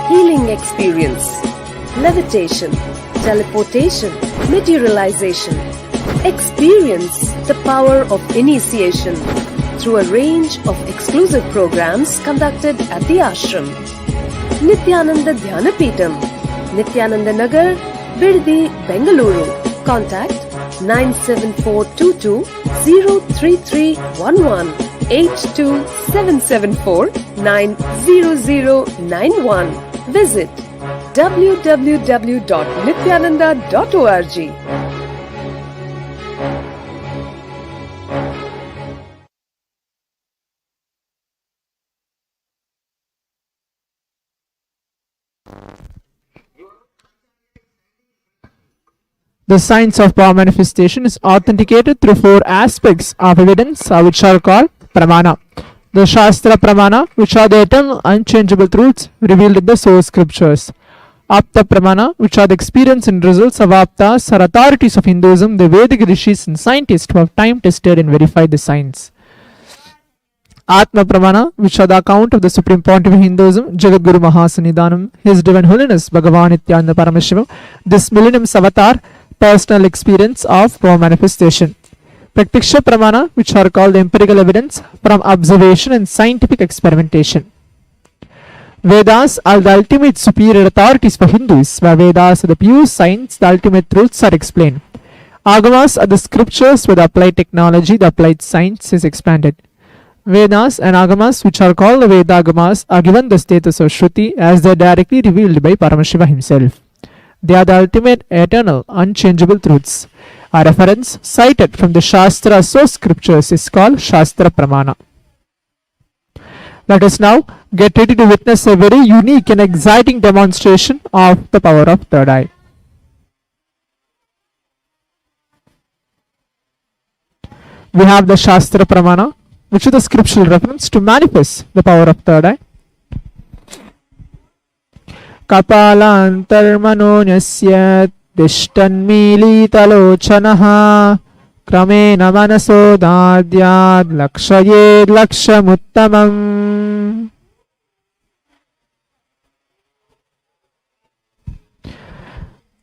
healing experience, levitation, teleportation, materialization. Experience the power of initiation through a range of exclusive programs conducted at the ashram. Nithyananda Dhyanapeetham, Nithyananda Nagar, Birdi, Bengaluru. Contact 97422 03311 82774 90091. Visit www.nithyananda.org. The science of power manifestation is authenticated through four aspects of evidence, which are called pramana. The Shastra pramana, which are the eternal unchangeable truths revealed in the source scriptures. Apta pramana, which are the experience and results of aptas or authorities of Hinduism, the Vedic rishis and scientists who have time tested and verified the science. Atma Pramana, which are the account of the Supreme Pontiff of Hinduism, Jagadguru Mahasannidhanam, His Divine Holiness Bhagavan Nithyananda Paramashivam, this millennium's avatar, personal experience of power manifestation. Praktiksha Pramana, which are called empirical evidence from observation and scientific experimentation. Vedas are the ultimate superior authorities for Hindus, where Vedas are the pure science, the ultimate truths are explained. Agamas are the scriptures where the applied technology, the applied science is expanded. Vedas and Agamas, which are called the Vedagamas, are given the status of Shruti as they are directly revealed by Paramashiva himself. They are the ultimate, eternal, unchangeable truths. A reference cited from the Shastra source scriptures is called Shastra Pramana. Let us now get ready to witness a very unique and exciting demonstration of the power of third eye. We have the Shastra Pramana, which is the scriptural reference to manifest the power of third eye. Kapalantarmanonyasya tishtanmilitalochanaha kramena manaso dadyad lakshayed lakshamuttamam.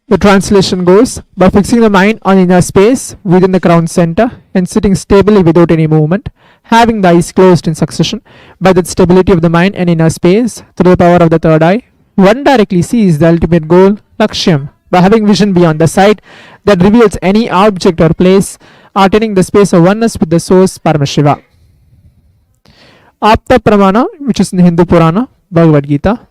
The translation goes, by fixing the mind on inner space within the crown center and sitting stably without any movement, having the eyes closed in succession, by that stability of the mind and inner space, through the power of the third eye, one directly sees the ultimate goal, Lakshyam, by having vision beyond the sight that reveals any object or place, attaining the space of oneness with the source, Paramashiva. Apta Pramana, which is in the Hindu Purana, Bhagavad Gita.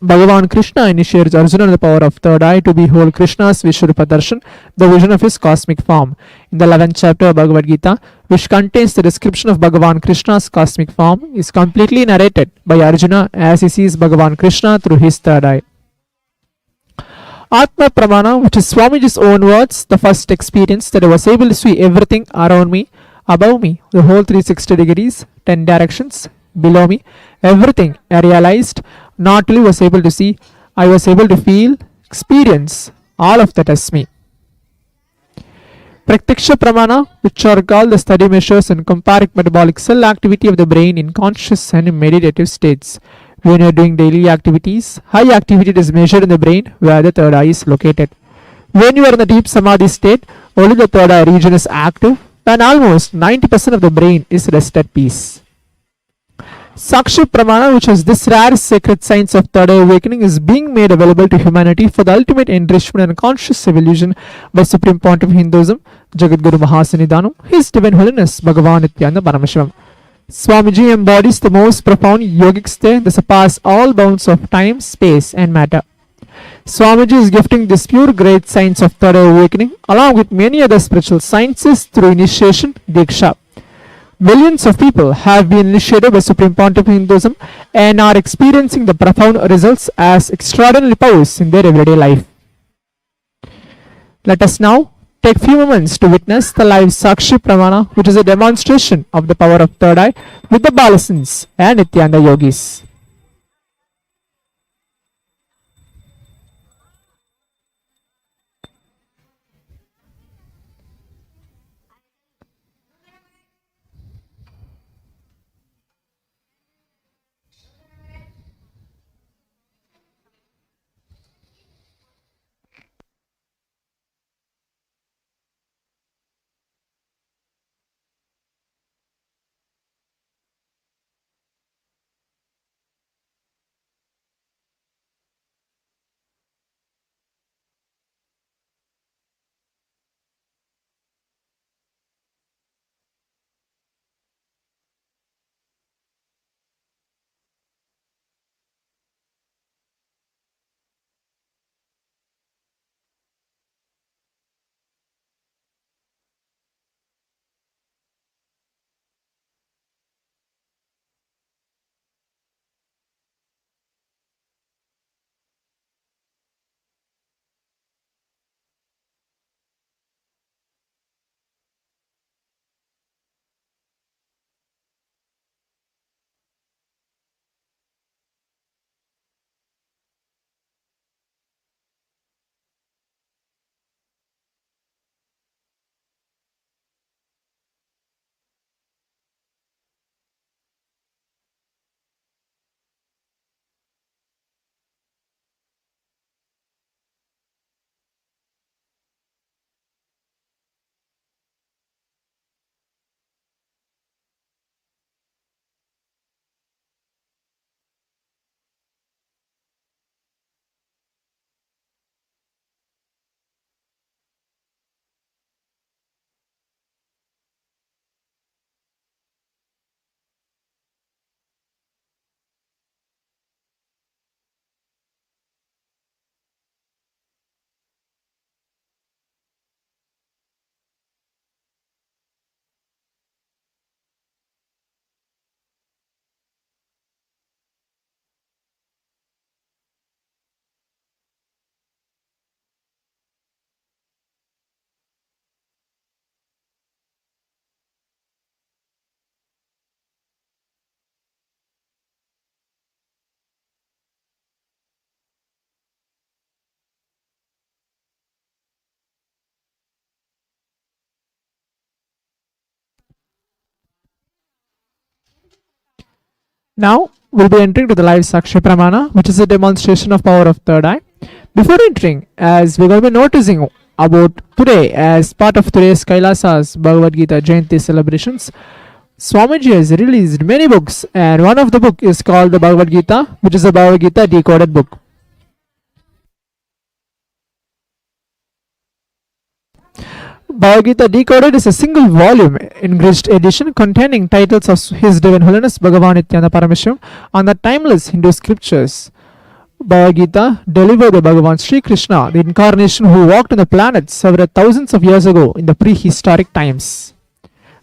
Bhagavan Krishna initiates Arjuna in the power of third eye to behold Krishna's Vishwarupa Darshan, the vision of his cosmic form. In the 11th chapter of Bhagavad Gita, which contains the description of Bhagavan Krishna's cosmic form, is completely narrated by Arjuna as he sees Bhagavan Krishna through his third eye. Atma Pramana, which is Swamiji's own words, the first experience that I was able to see everything around me, above me, the whole 360 degrees, 10 directions, below me, everything I realized, not only was able to see, I was able to feel, experience all of that as me. Praktiksha Pramana, which are called the study measures and comparative metabolic cell activity of the brain in conscious and meditative states. When you are doing daily activities, high activity is measured in the brain where the third eye is located. When you are in the deep samadhi state, only the third eye region is active and almost 90% of the brain is rest at peace. Sakshi Pramana, which is this rare sacred science of third eye awakening, is being made available to humanity for the ultimate enrichment and conscious evolution by Supreme Pontiff of Hinduism, Jagadguru Mahasanidhanam, His Divine Holiness Bhagavan Nithyananda Paramashivam. Swamiji embodies the most profound yogic state that surpasses all bounds of time, space and matter. Swamiji is gifting this pure great science of third eye awakening along with many other spiritual sciences through initiation, Diksha. Millions of people have been initiated by Supreme Pontiff of Hinduism and are experiencing the profound results as extraordinary powers in their everyday life. Let us now take few moments to witness the live Sakshi Pramana, which is a demonstration of the power of third eye with the Balasins and Nithyananda Yogis. Now we'll be entering to the live Sakshi Pramana, which is a demonstration of power of third eye. Before entering, as we're going to be noticing about today, as part of today's Kailasa's Bhagavad Gita Jayanti celebrations, Swamiji has released many books, and one of the book is called the Bhagavad Gita, which is a Bhagavad Gita decoded book. Bhagavad Gita Decoded is a single volume enriched edition containing titles of His Divine Holiness Bhagavan Nithyananda Paramashivam on the timeless Hindu scriptures. Bhagavad Gita delivered by Bhagavan Sri Krishna, the incarnation who walked on the planet several thousands of years ago in the prehistoric times.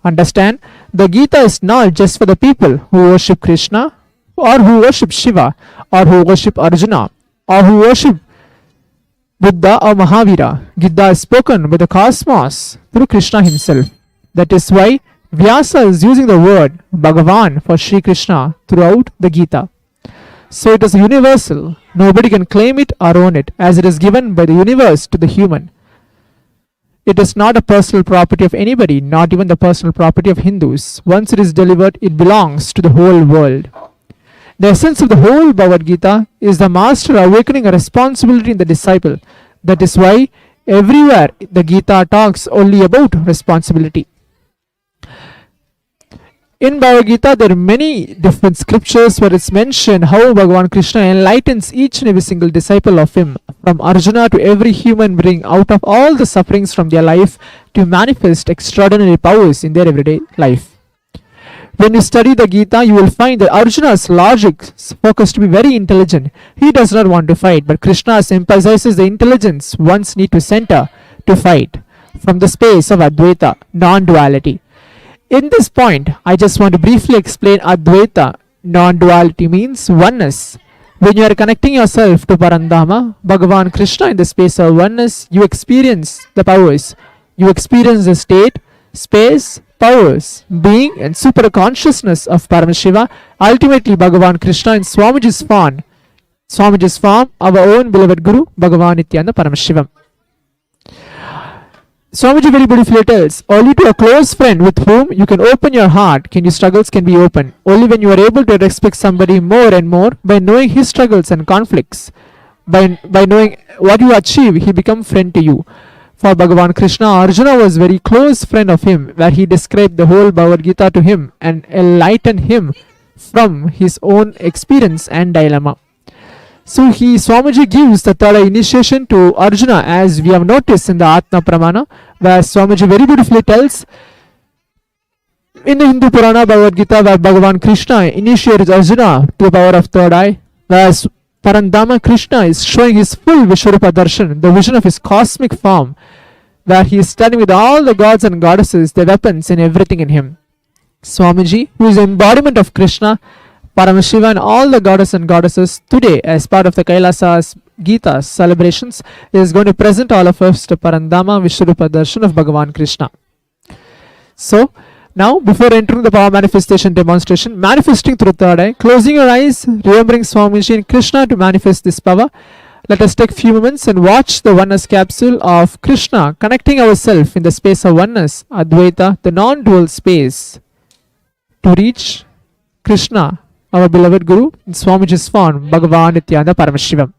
Understand, the Gita is not just for the people who worship Krishna, or who worship Shiva, or who worship Arjuna, or who worship Buddha or Mahavira. Gita is spoken by the cosmos through Krishna himself. That is why Vyasa is using the word Bhagavan for Sri Krishna throughout the Gita. So it is universal. Nobody can claim it or own it, as it is given by the universe to the human. It is not a personal property of anybody, not even the personal property of Hindus. Once it is delivered, it belongs to the whole world. The essence of the whole Bhagavad Gita is the master awakening a responsibility in the disciple. That is why everywhere the Gita talks only about responsibility. In Bhagavad Gita, there are many different scriptures where it's mentioned how Bhagavan Krishna enlightens each and every single disciple of him, from Arjuna to every human being, out of all the sufferings from their life to manifest extraordinary powers in their everyday life. When you study the Gita, you will find that Arjuna's logic is focused to be very intelligent. He does not want to fight, but Krishna emphasizes the intelligence one's need to center to fight from the space of Advaita, non-duality. In this point, I just want to briefly explain Advaita. Non-duality means oneness. When you are connecting yourself to Parandama, Bhagavan Krishna, in the space of oneness, you experience the powers. You experience the state, space, powers, being and super consciousness of Paramashiva. Ultimately, Bhagavan Krishna in Swamiji's form, our own beloved Guru, Bhagavan Nithyananda Paramashivam. Swamiji very beautifully tells, only to a close friend with whom you can open your heart can your struggles can be open. Only when you are able to respect somebody more and more, by knowing his struggles and conflicts, by knowing what you achieve, he becomes friend to you. For Bhagavan Krishna, Arjuna was very close friend of him, where he described the whole Bhagavad Gita to him and enlightened him from his own experience and dilemma. So Swamiji gives the third eye initiation to Arjuna, as we have noticed in the Atma Pramana, where Swamiji very beautifully tells in the Hindu Purana Bhagavad Gita, where Bhagavan Krishna initiates Arjuna to the power of third eye, whereas Parandama Krishna is showing his full Vishwarupa Darshan, the vision of his cosmic form, where he is standing with all the gods and goddesses, the weapons and everything in him. Swamiji, who is the embodiment of Krishna, Paramashiva and all the goddess and goddesses, today as part of the Kailasa's Gita celebrations, is going to present all of us to Parandama Vishwarupa Darshan of Bhagavan Krishna. So now, before entering the power manifestation demonstration, manifesting through third eye, closing your eyes, remembering Swamiji and Krishna to manifest this power, let us take few moments and watch the oneness capsule of Krishna connecting ourselves in the space of oneness, Advaita, the non-dual space, to reach Krishna, our beloved Guru, in Swamiji's form, Bhagavan Nithyananda Paramashivam.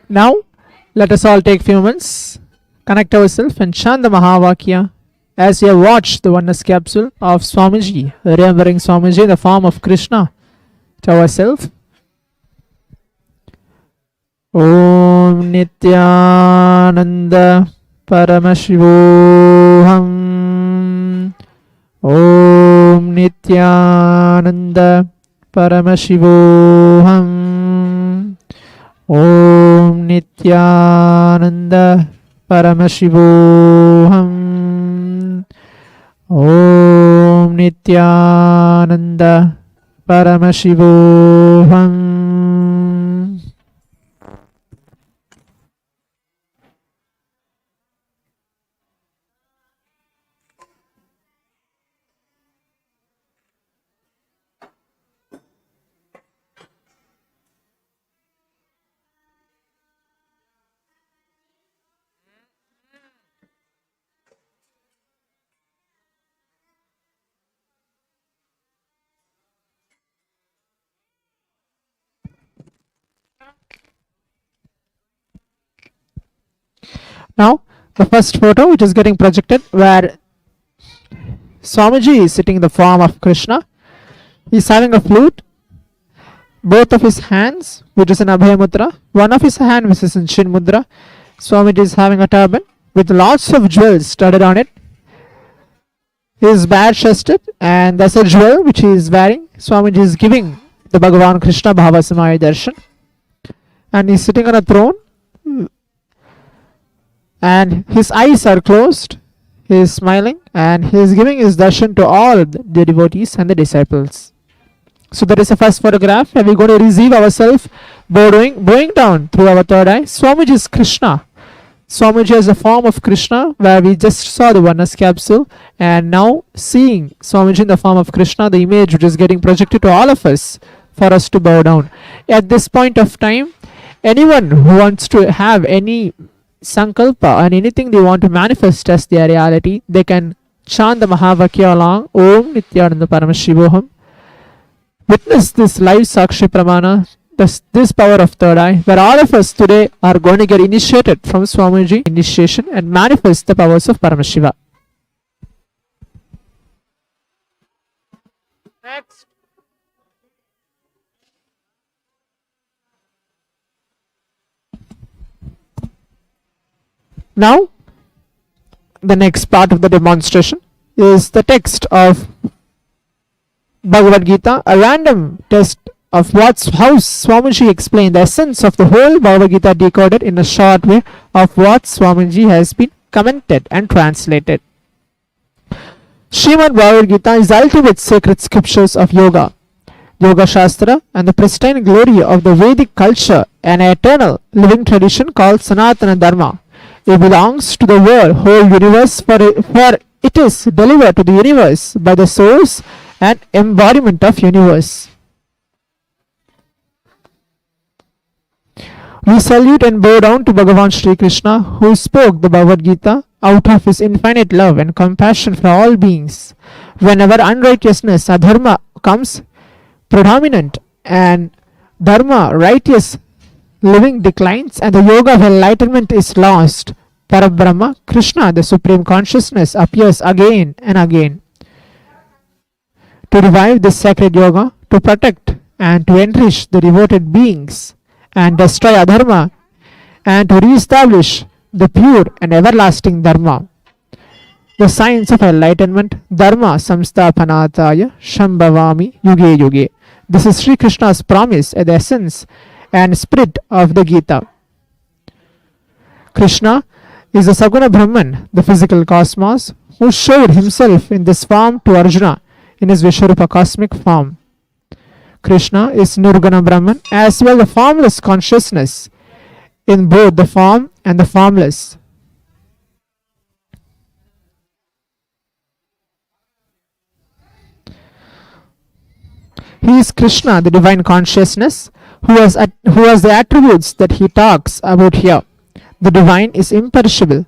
Now, let us all take few moments, connect ourselves and chant the Mahavakya as we have watched the oneness capsule of Swamiji, remembering Swamiji in the form of Krishna to ourselves. Om Nithyananda Paramashivoham. Om Nithyananda Paramashivoham. Om Nithyananda Paramashivoham. Om Nithyananda Paramashivoham. Now, the first photo which is getting projected where Swamiji is sitting in the form of Krishna. He is having a flute. Both of his hands, which is in Abhaya Mudra, one of his hand which is in Shin Mudra. Swamiji is having a turban with lots of jewels studded on it. He is bare chested and there's a jewel which he is wearing. Swamiji is giving the Bhagavan Krishna BHAVASAMADHI darshan. And he is sitting on a throne. And his eyes are closed, he is smiling and he is giving his darshan to all the devotees and the disciples. So that is the first photograph and we are going to receive ourselves bowing down through our third eye. Swamiji is Krishna. Swamiji is a form of Krishna where we just saw the oneness capsule, and now seeing Swamiji in the form of Krishna, the image which is getting projected to all of us for us to bow down. At this point of time, anyone who wants to have any sankalpa and anything they want to manifest as their reality, they can chant the Mahavakya along. Om Nithyananda Paramashivoham. Witness this live Sakshi Pramana, this power of third eye, where all of us today are going to get initiated from Swamiji initiation and manifest the powers of Paramashiva. Next. Now, the next part of the demonstration is the text of Bhagavad Gita, a random test of how Swamiji explained the essence of the whole Bhagavad Gita decoded in a short way of what Swamiji has been commented and translated. Srimad Bhagavad Gita is the ultimate sacred scriptures of yoga, Yoga Shastra, and the pristine glory of the Vedic culture, an eternal living tradition called Sanatana Dharma. It belongs to the whole universe, for it is delivered to the universe by the source and embodiment of universe. We salute and bow down to Bhagavan Shri Krishna, who spoke the Bhagavad Gita out of his infinite love and compassion for all beings. Whenever unrighteousness, adharma, comes predominant and dharma, righteous living, declines and the yoga of enlightenment is lost, Parabrahma, Krishna, the Supreme Consciousness, appears again and again to revive this sacred yoga, to protect and to enrich the devoted beings and destroy adharma and to re-establish the pure and everlasting dharma. The science of enlightenment, dharma samsthapanataya shambhavami yuge yuge. This is Sri Krishna's promise at the essence and spirit of the Gita. Krishna is the Saguna Brahman, the physical cosmos, who showed himself in this form to Arjuna in his Vishwarupa cosmic form. Krishna is Nirguna Brahman, as well the formless consciousness in both the form and the formless. He is Krishna, the divine consciousness, who has the attributes that he talks about here. The divine is imperishable.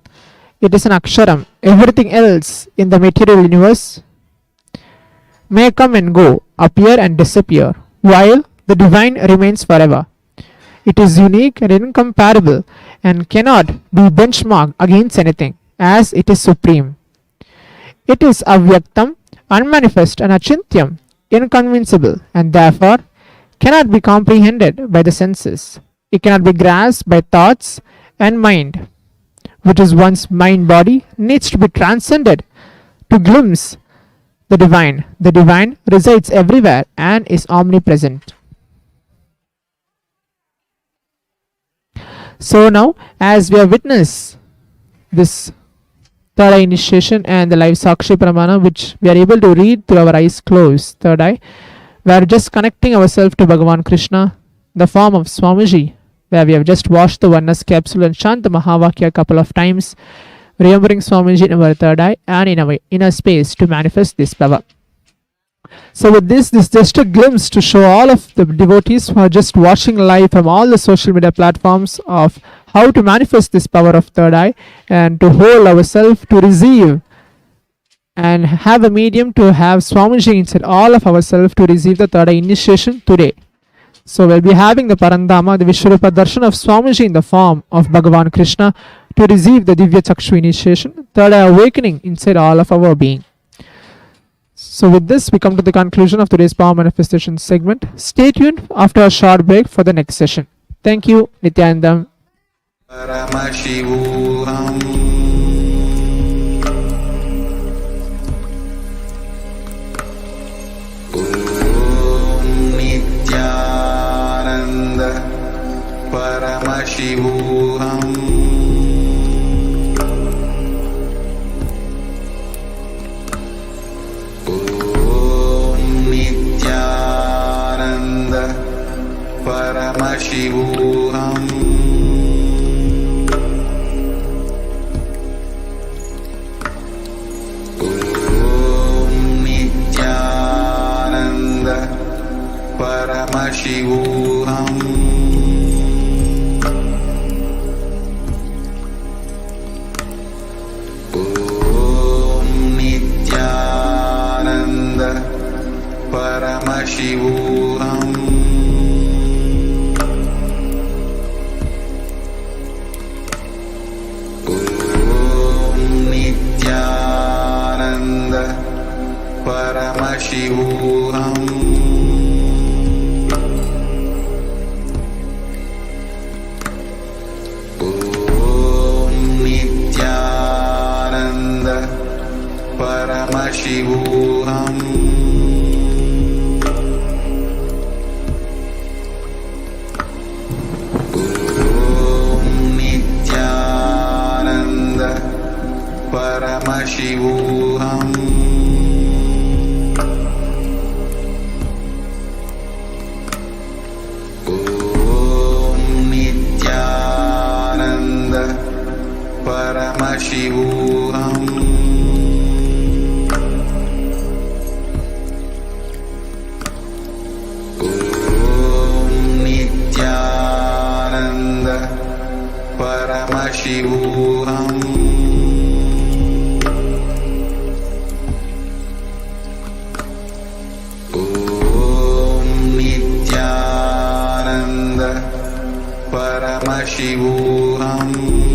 It is an aksharam. Everything else in the material universe may come and go, appear and disappear, while the divine remains forever. It is unique and incomparable and cannot be benchmarked against anything, as it is supreme. It is avyaktam, unmanifest and achintyam, inconceivable, and therefore cannot be comprehended by the senses. It cannot be grasped by thoughts and mind, which is one's mind body, needs to be transcended to glimpse the divine. The divine resides everywhere and is omnipresent. So now, as we have witnessed this third eye initiation and the live Sakshi Pramana, which we are able to read through our eyes closed, third eye, we are just connecting ourselves to Bhagavan Krishna, the form of Swamiji, where we have just washed the oneness capsule and chant the Mahavakya a couple of times, remembering Swamiji in our third eye and in our inner space to manifest this power. So with this is just a glimpse to show all of the devotees who are just watching live from all the social media platforms of how to manifest this power of third eye and to hold ourselves to receive and have a medium to have Swamiji inside all of ourselves to receive the third eye initiation today. So we'll be having the Parandama, the Vishwarupa Darshan of Swamiji in the form of Bhagavan Krishna to receive the Divya Chakshu initiation, third eye awakening inside all of our being. So with this, we come to the conclusion of today's power manifestation segment. Stay tuned after a short break for the next session. Thank you, Nithyanandam. Paramashivoham. Om Nithyananda Paramashivoham. Paramashivoham. Om Nithyananda Paramashivoham. Om Nithyananda Paramashivoham. Paramashivoham. Om Nithyananda Paramashivoham. Om Nithyananda Paramashivoham. Paramashivoham. Om Nithyananda Paramashivoham. Om Nithyananda Paramashivoham.